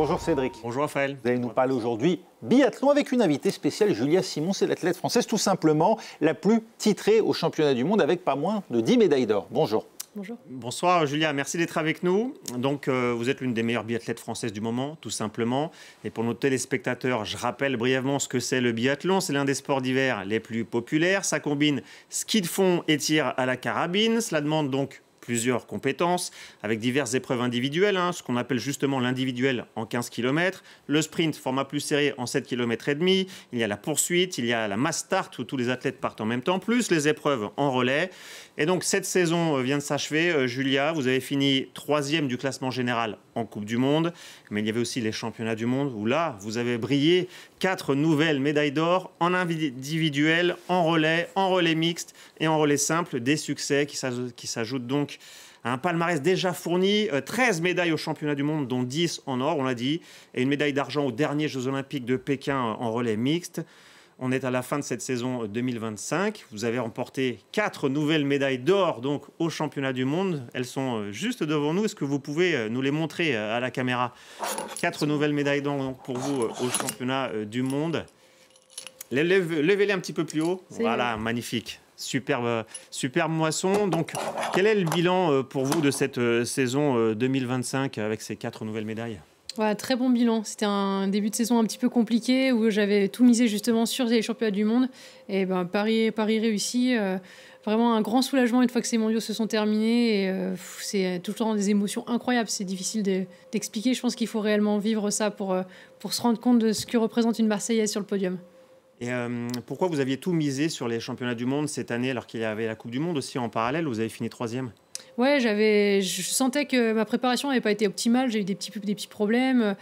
Bonjour Cédric. Bonjour Raphaël. Vous allez nous parler aujourd'hui biathlon avec une invitée spéciale, Julia Simon. C'est l'athlète française tout simplement la plus titrée au championnat du monde avec pas moins de 10 médailles d'or. Bonjour. Bonjour. Bonsoir Julia, merci d'être avec nous. Donc vous êtes l'une des meilleures biathlètes françaises du moment, tout simplement. Et pour nos téléspectateurs, je rappelle brièvement ce que c'est le biathlon. C'est l'un des sports d'hiver les plus populaires. Ça combine ski de fond et tir à la carabine. Cela demande donc plusieurs compétences avec diverses épreuves individuelles, ce qu'on appelle justement l'individuel en 15 km, le sprint format plus serré en 7 km et demi, il y a la poursuite, il y a la mass start où tous les athlètes partent en même temps, plus les épreuves en relais. Et donc cette saison vient de s'achever. Julia, vous avez fini 3e du classement général en Coupe du Monde, mais il y avait aussi les championnats du monde où là, vous avez brillé. 4 nouvelles médailles d'or en individuel, en relais mixte et en relais simple. Des succès qui s'ajoutent donc à un palmarès déjà fourni. 13 médailles aux championnats du monde, dont 10 en or, on l'a dit, et une médaille d'argent aux derniers Jeux Olympiques de Pékin en relais mixte. On est à la fin de cette saison 2025. Vous avez remporté 4 nouvelles médailles d'or donc aux championnats du monde. Elles sont juste devant nous. Est-ce que vous pouvez nous les montrer à la caméra? 4 nouvelles médailles d'or pour vous aux championnats du monde. Levez-les un petit peu plus haut. Voilà, magnifique. Superbe moisson. Donc, quel est le bilan pour vous de cette saison 2025 avec ces 4 nouvelles médailles? Ouais, très bon bilan. C'était un début de saison un petit peu compliqué où j'avais tout misé justement sur les championnats du monde. Et Paris réussi. Vraiment un grand soulagement une fois que ces mondiaux se sont terminés. Et c'est tout le temps des émotions incroyables. C'est difficile d'expliquer. Je pense qu'il faut réellement vivre ça pour se rendre compte de ce que représente une Marseillaise sur le podium. Et pourquoi vous aviez tout misé sur les championnats du monde cette année alors qu'il y avait la Coupe du Monde aussi en parallèle? Vous avez fini 3e. Ouais, je sentais que ma préparation n'avait pas été optimale. J'ai eu des petits problèmes.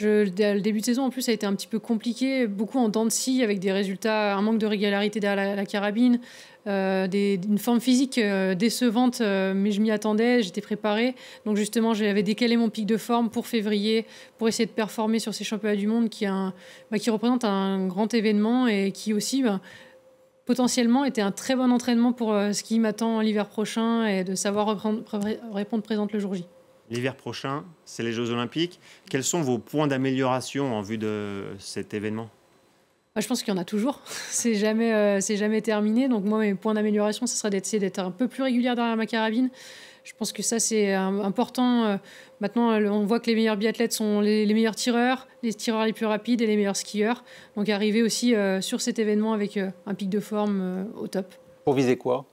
Le début de saison, en plus, a été un petit peu compliqué. Beaucoup en dents de scie, avec des résultats, un manque de régularité derrière la carabine, une forme physique décevante, mais je m'y attendais, j'étais préparée. Donc justement, j'avais décalé mon pic de forme pour février, pour essayer de performer sur ces championnats du monde qui représente un grand événement et qui aussi... potentiellement était un très bon entraînement pour ce qui m'attend l'hiver prochain et de savoir répondre présente le jour J. L'hiver prochain, c'est les Jeux Olympiques. Quels sont vos points d'amélioration en vue de cet événement? Je pense qu'il y en a toujours. C'est jamais terminé. Donc moi, mes points d'amélioration, ce serait d'essayer d'être un peu plus régulière derrière ma carabine. Je pense que ça, c'est important. Maintenant, on voit que les meilleurs biathlètes sont les meilleurs tireurs, les tireurs les plus rapides et les meilleurs skieurs. Donc arriver aussi sur cet événement avec un pic de forme au top. Pour viser quoi?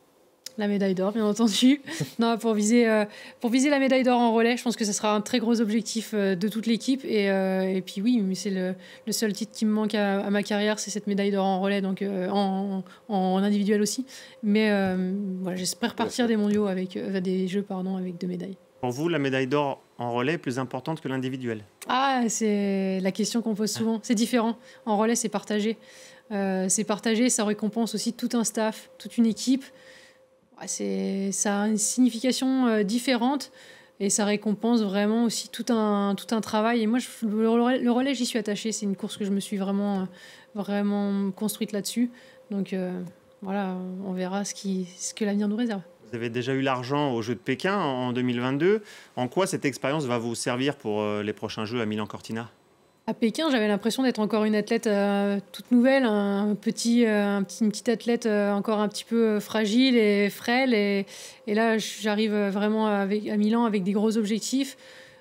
La médaille d'or, bien entendu. Non, pour viser la médaille d'or en relais, je pense que ce sera un très gros objectif de toute l'équipe. Et puis oui, mais c'est le seul titre qui me manque à ma carrière, c'est cette médaille d'or en relais, donc en individuel aussi. Mais voilà, j'espère partir des mondiaux des Jeux avec 2 médailles. Pour vous, la médaille d'or en relais est plus importante que l'individuel? C'est la question qu'on pose souvent. C'est différent. En relais, c'est partagé. Ça récompense aussi tout un staff, toute une équipe. Ça a une signification différente et ça récompense vraiment aussi tout un travail. Et moi, le relais, j'y suis attachée. C'est une course que je me suis vraiment construite là-dessus. Donc voilà, on verra ce que l'avenir nous réserve. Vous avez déjà eu l'argent aux Jeux de Pékin en 2022. En quoi cette expérience va vous servir pour les prochains Jeux à Milan-Cortina? À Pékin, j'avais l'impression d'être encore une athlète toute nouvelle, une petite athlète encore un petit peu fragile et frêle. Et là, j'arrive vraiment à Milan avec des gros objectifs.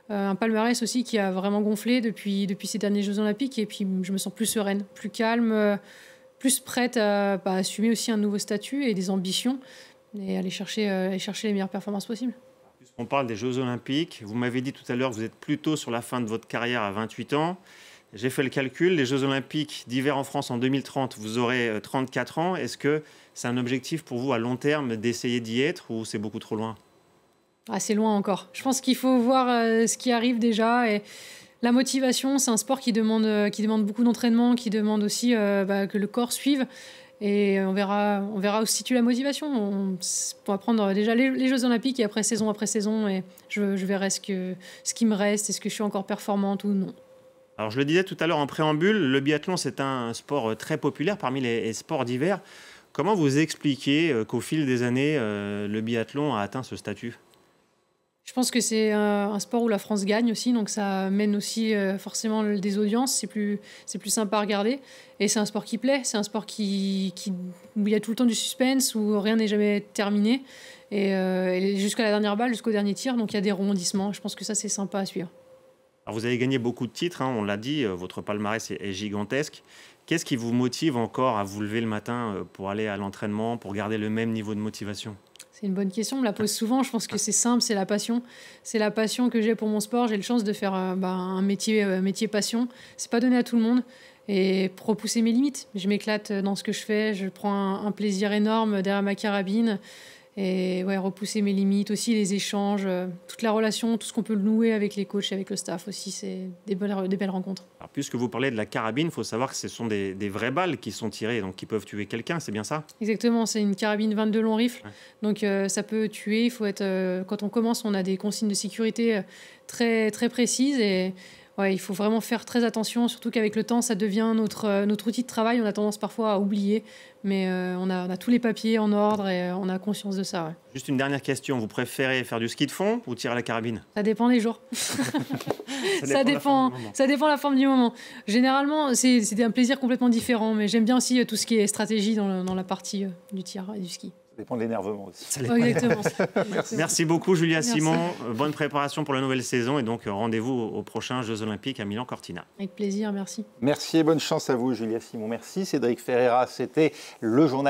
Un palmarès aussi qui a vraiment gonflé depuis ces derniers Jeux Olympiques. Et puis, je me sens plus sereine, plus calme, plus prête à assumer aussi un nouveau statut et des ambitions et aller chercher les meilleures performances possibles. On parle des Jeux Olympiques. Vous m'avez dit tout à l'heure que vous êtes plutôt sur la fin de votre carrière à 28 ans. J'ai fait le calcul. Les Jeux Olympiques d'hiver en France en 2030, vous aurez 34 ans. Est-ce que c'est un objectif pour vous à long terme d'essayer d'y être ou c'est beaucoup trop loin? C'est loin encore. Je pense qu'il faut voir ce qui arrive déjà. Et la motivation, c'est un sport qui demande beaucoup d'entraînement, qui demande aussi que le corps suive. Et on verra où se situe la motivation. On va prendre déjà les Jeux Olympiques et après saison, et je verrai ce qui me reste. Est-ce que je suis encore performante ou non. Alors je le disais tout à l'heure en préambule, le biathlon c'est un sport très populaire parmi les sports d'hiver. Comment vous expliquez qu'au fil des années, le biathlon a atteint ce statut? Je pense que c'est un sport où la France gagne aussi, donc ça mène aussi forcément des audiences, c'est plus sympa à regarder. Et c'est un sport qui plaît, c'est un sport où il y a tout le temps du suspense, où rien n'est jamais terminé. Et jusqu'à la dernière balle, jusqu'au dernier tir, donc il y a des rebondissements. Je pense que ça, c'est sympa à suivre. Alors vous avez gagné beaucoup de titres, hein, on l'a dit, votre palmarès est gigantesque. Qu'est-ce qui vous motive encore à vous lever le matin pour aller à l'entraînement, pour garder le même niveau de motivation? C'est une bonne question, on me la pose souvent. Je pense que c'est simple, c'est la passion. C'est la passion que j'ai pour mon sport. J'ai le chance de faire un métier passion. C'est pas donné à tout le monde. Et pour repousser mes limites, je m'éclate dans ce que je fais. Je prends un plaisir énorme derrière ma carabine. Et ouais, repousser mes limites aussi, les échanges, toute la relation, tout ce qu'on peut nouer avec les coachs et avec le staff aussi, c'est des belles rencontres. Alors, puisque vous parlez de la carabine, il faut savoir que ce sont des vraies balles qui sont tirées, donc qui peuvent tuer quelqu'un, c'est bien ça? Exactement, c'est une carabine 22 long rifle, Ouais. donc ça peut tuer. Il faut être, quand on commence, on a des consignes de sécurité très, très précises et ouais, il faut vraiment faire très attention, surtout qu'avec le temps, ça devient notre outil de travail. On a tendance parfois à oublier, mais on a tous les papiers en ordre et on a conscience de ça. Ouais. Juste une dernière question, vous préférez faire du ski de fond ou tirer à la carabine? Ça dépend des jours. Ça dépend de la forme du moment. Généralement, c'est un plaisir complètement différent, mais j'aime bien aussi tout ce qui est stratégie dans la partie du tir et du ski. Ça dépend de l'énervement aussi. Exactement. Merci beaucoup Julia Merci. Simon, bonne préparation pour la nouvelle saison et donc rendez-vous aux prochains Jeux Olympiques à Milan-Cortina. Avec plaisir, merci. Merci et bonne chance à vous, Julia Simon. Merci, Cédric Ferreira. C'était le journal.